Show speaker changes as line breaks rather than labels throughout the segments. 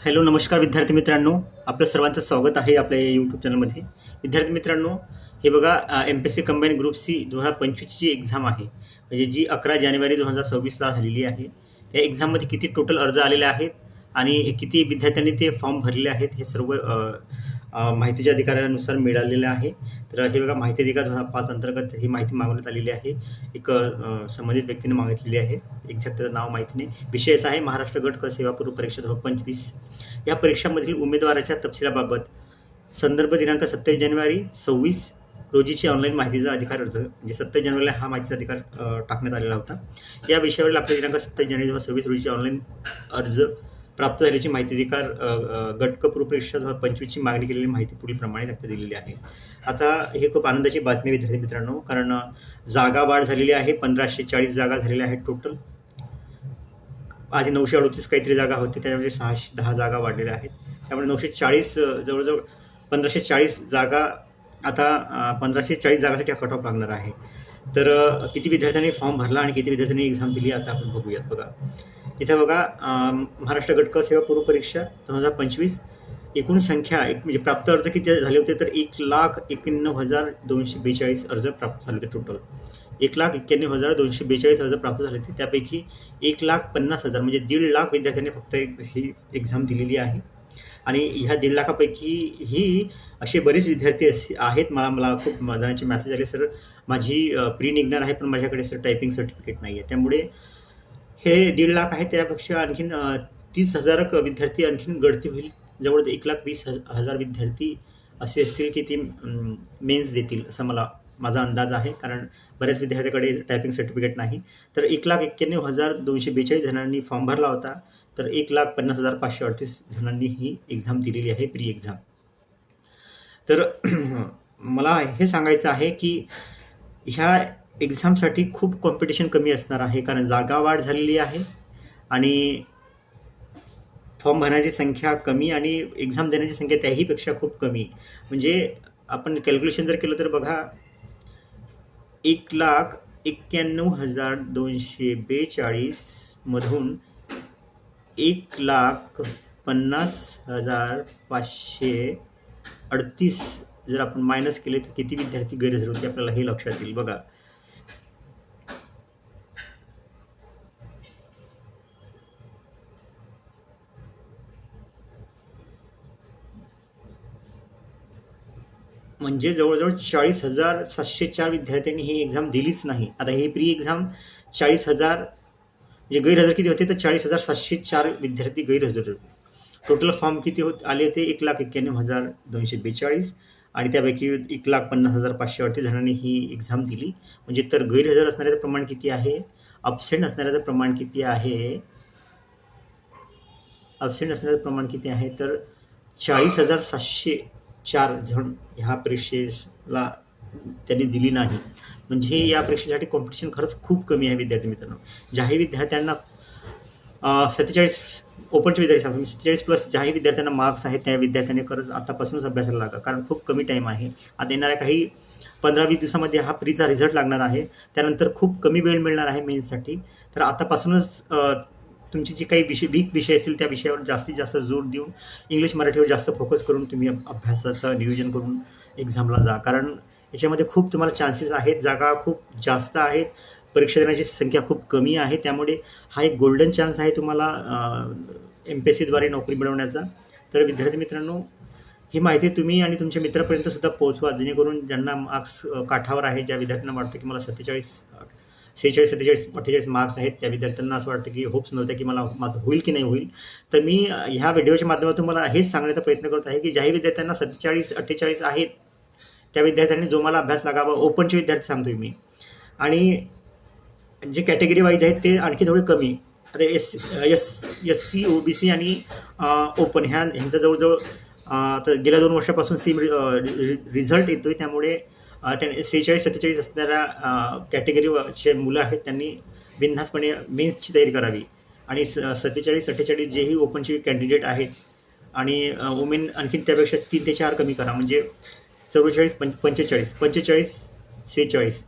Hello नमस्कार विद्यार्थी मित्रांनो, आपलं सर्वांचं स्वागत आहे आपल्या यूट्यूब चॅनलमध्ये. विद्यार्थी मित्रांनो, हे बघा MPSC कंबाईन ग्रुप सी 2025ची एक्झाम आहे, म्हणजे जी 11 जानेवारी 2026ला झालेली आहे. त्या एक्झाममध्ये किती टोटल अर्ज आलेले आहेत आणि किती विद्यार्थ्यांनी ते फॉर्म भरलेले आहेत हे सर्व माहितीच्या अधिकाऱ्यानुसार मिळालेलं आहे. तर हे बघा माहिती अधिकार 2005 अंतर्गत ही माहिती मागवण्यात आलेली आहे. एक संबंधित व्यक्तीने मागितलेली आहे. एक्झॅक्ट त्याचं नाव माहिती नाही. विषय असा आहे महाराष्ट्र गट क सेवा पूर्व परीक्षा 2025. या परीक्षांमधील उमेदवाराच्या तपशिलाबाबत संदर्भ दिनांक 27 जानेवारी 26 रोजीची ऑनलाईन माहितीचा अधिकार अर्ज, म्हणजे 27 जानेवारीला हा माहितीचा अधिकार टाकण्यात आलेला होता. या विषयावरील आपल्या दिनांक 27 जानेवारी 2026 रोजीची ऑनलाईन अर्ज प्राप्त झाल्याची माहिती अधिकार गट क पूर्व परीक्षा 2025ची मागणी केलेली माहिती पुढील प्रमाणे त्यात दिलेली आहे. आता हे खूप आनंदाची बातमी विद्यार्थी मित्रांनो, कारण जागा वाढ झालेली आहे. 1540 जागा झालेल्या आहेत टोटल. आधी 938 काहीतरी जागा होती, त्याच्यामध्ये 610 जागा वाढलेल्या आहेत. त्यामुळे 940 जवळजवळ 1540 जागा, आता 1540 जागासाठी कट ऑफ लागणार आहे. तर किती विद्यार्थ्यांनी फॉर्म भरला आणि किती विद्यार्थ्यांनी एक्झाम दिली आता आपण बघूयात. बघा इथं बघा, महाराष्ट्र गट क सेवा पूर्व परीक्षा 2025 एकूण संख्या म्हणजे प्राप्त अर्ज किती झाले होते, तर 1,91,242 अर्ज प्राप्त झाले होते. टोटल 1,91,242 अर्ज प्राप्त झाले होते. त्यापैकी 1,50,000 म्हणजे 1.5 लाख विद्यार्थ्यांनी फक्त ही एक्झाम दिलेली आहे. आणि ह्या 1.5 लाखापैकी ही असे बरेच विद्यार्थी आहेत. मला खूप जणांचे मेसेज आले, सर माझी प्री निघणार आहे पण माझ्याकडे सर टायपिंग सर्टिफिकेट नाही आहे. त्यामुळे हे 1.5 लाख आहे, त्यापेक्षा आणखीन 30,000 विद्यार्थी आणखीन गळती होईल. जवळ 1,20,000 विद्यार्थी असे असतील की ते मेन्स देतील, असं माझा अंदाज आहे. कारण बऱ्याच विद्यार्थ्याकडे टायपिंग सर्टिफिकेट नाही. तर 1,91,242 जणांनी फॉर्म भरला होता, तर 1,50,538 जणांनी ही एक्झाम दिलेली आहे, प्री एक्झाम. तर मला हे सांगायचं आहे की ह्या एक्झामसाठी खूप कॉम्पिटिशन कमी असणार आहे, कारण जागा वाढ झालेली आहे आणि फॉर्म भरण्याची संख्या कमी आणि एक्झाम देण्याची संख्या त्याहीपेक्षा खूप कमी. म्हणजे आपण कॅल्क्युलेशन जर केलं तर बघा, 1,91,242 मधून 1,50,538 जर आपण मायनस केले तर किती विद्यार्थी गैरहजर होते आपल्याला हे लक्षात येईल. बघा म्हणजे जवळजवळ 40,704 विद्यार्थ्यांनी ही एक्झाम दिलीच नाही. आता ही प्री एक्झाम 40,000 म्हणजे गैरहजर किती होते, तर 40,704 विद्यार्थी गैरहजर होते. टोटल फॉर्म किती आले होते, 1,91,242 आणि त्यापैकी 1,50,538 जणांनी ही एक्झाम दिली. म्हणजे तर गैरहजर असणाऱ्याचं प्रमाण किती आहे, अबसेंट असणाऱ्याचं प्रमाण किती आहे, तर 40,704 जण ह्या परीक्षेला त्यांनी दिली नाही. म्हणजे या परीक्षेसाठी कॉम्पिटिशन खरंच खूप कमी आहे विद्यार्थी मित्रांनो. ज्याही विद्यार्थ्यांना 47 ओपनचे विद्यार्थी 47+ ज्याही विद्यार्थ्यांना मार्क्स आहेत त्या विद्यार्थ्यांनी खरंच आतापासूनच अभ्यासाला लागा, कारण खूप कमी टाईम आहे. आता येणाऱ्या काही 15-20 दिवसामध्ये हा प्रीचा रिझल्ट लागणार आहे. त्यानंतर खूप कमी वेळ मिळणार आहे मेन्ससाठी. तर आतापासूनच तुमची जी काही वीक विषय असतील त्या विषयावर जास्तीत जास्त जोर देऊन इंग्लिश मराठीवर जास्त फोकस करून तुम्ही अभ्यासाचं नियोजन करून एक्झामला जा, कारण याच्यामध्ये खूप तुम्हाला चान्सेस आहेत. जागा खूप जास्त आहेत, परीक्षा देण्याची संख्या खूप कमी आहे. त्यामुळे हा एक गोल्डन चान्स आहे तुम्हाला MPSCद्वारे नोकरी मिळवण्याचा. तर विद्यार्थी मित्रांनो, ही माहिती तुम्ही आणि तुमच्या मित्रापर्यंत सुद्धा पोहोचवा, जेणेकरून ज्यांना मार्क्स काठावर आहे, ज्या विद्यार्थ्यांना वाटतं की मला 46, 46, 47, 48 मार्क्स आहेत, त्या विद्यार्थ्यांना असं वाटतं की होप्स नव्हत्या की माझं होईल की नाही होईल. तर मी ह्या व्हिडिओच्या माध्यमातून मला हेच सांगण्याचा प्रयत्न करत आहे की ज्याही विद्यार्थ्यांना 47, 48 आहेत त्या विद्यार्थ्यांनी जो मला अभ्यास लागावा. ओपनचे विद्यार्थी सांगतोय मी, आणि जे कॅटेगरी वाईज आहेत ते आणखी थोडे कमी. आता SC OBC आणि ओपन ह्यांचा जवळजवळ आता गेल्या 2 वर्षापासून सेम रिझल्ट येतोय. त्यामुळे 46-47 असणाऱ्या कॅटेगरीचे मुलं आहेत त्यांनी बिनधास्तपणे मेन्सची तयारी करावी. आणि 47-48 जेही ओपनचे कॅन्डिडेट आहेत आणि वुमेन आणखीन त्यापेक्षा 3 ते 4 कमी करा, म्हणजे 44, 45, 46, 46, 46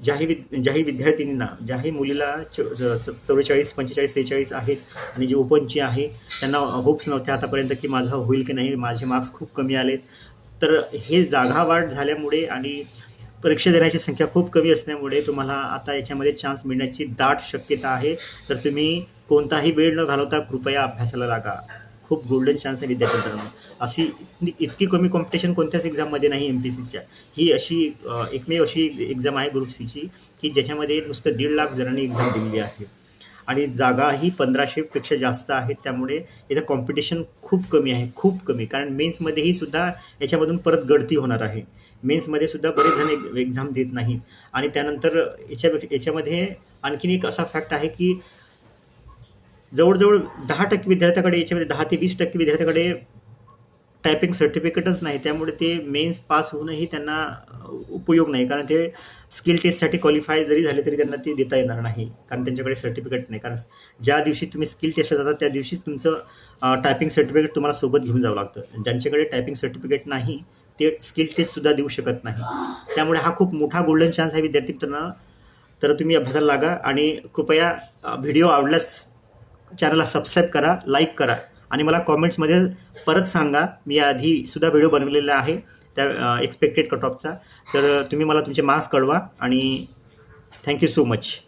ज्याही विद्यार्थिनींना, ज्याही मुलीला 44, 45, 46 आहेत आणि जे ओपनची आहे त्यांना होप्स नव्हत्या आतापर्यंत की माझं होईल की नाही, माझे मार्क्स खूप कमी आलेत. तर हे जागा वाढ झाल्यामुळे आणि परीक्षा देण्याची संख्या खूप कमी असल्यामुळे तुम्हाला आता याच्यामध्ये चान्स मिळण्याची दाट शक्यता आहे. तर तुम्ही कोणताही वेळ न घालवता कृपया अभ्यासाला लागा. खूप गोल्डन चान्स आहे विद्यार्थ्यांना. अशी इतकी कमी कॉम्पिटिशन कोणत्याच एक्झाममध्ये नाही MPSCच्या. ही अशी एकमेव अशी एक्झाम आहे ग्रुप सीची की ज्याच्यामध्ये नुसतं 1.5 लाख जणांनी एक्झाम दिलेली आहे आणि जागाही 1500पेक्षा जास्त आहेत. त्यामुळे याचं कॉम्पिटिशन खूप कमी आहे, खूप कमी. कारण मेन्समध्येही सुद्धा याच्यामधून परत गळती होणार आहे. मेन्समध्ये सुद्धा बरेच जण एक्झाम देत नाहीत आणि त्यानंतर याच्यामध्ये आणखीन एक असा फॅक्ट आहे की जवळजवळ 10% विद्यार्थ्याकडे, याच्यामध्ये 10 ते 20% विद्यार्थ्याकडे टायपिंग सर्टिफिकेटच नाही. त्यामुळे ते मेन्स पास होऊनही त्यांना उपयोग नाही, कारण ते स्किल टेस्टसाठी क्वालिफाय जरी झाले तरी त्यांना ते देता येणार नाही, कारण त्यांच्याकडे सर्टिफिकेट नाही. कारण ज्या दिवशी तुम्ही स्किल टेस्टला जाता त्या दिवशीच तुमचं टायपिंग सर्टिफिकेट तुम्हाला सोबत घेऊन जावं लागतं. ज्यांच्याकडे टायपिंग सर्टिफिकेट नाही ते स्किल टेस्टसुद्धा देऊ शकत नाही. त्यामुळे हा खूप मोठा गोल्डन चान्स आहे विद्यार्थी मित्रांनो. तर तुम्ही अभ्यासाला लागा आणि कृपया व्हिडिओ आवडल्यास चॅनलला सबस्क्राईब करा, लाईक करा आणि मला कॉमेंट्समध्ये परत सांगा. मी याआधी सुद्धा व्हिडिओ बनवलेला आहे त्या एक्सपेक्टेड कट ऑफचा. तर तुम्ही मला तुमचे मार्क्स कळवा आणि थँक्यू सो मच.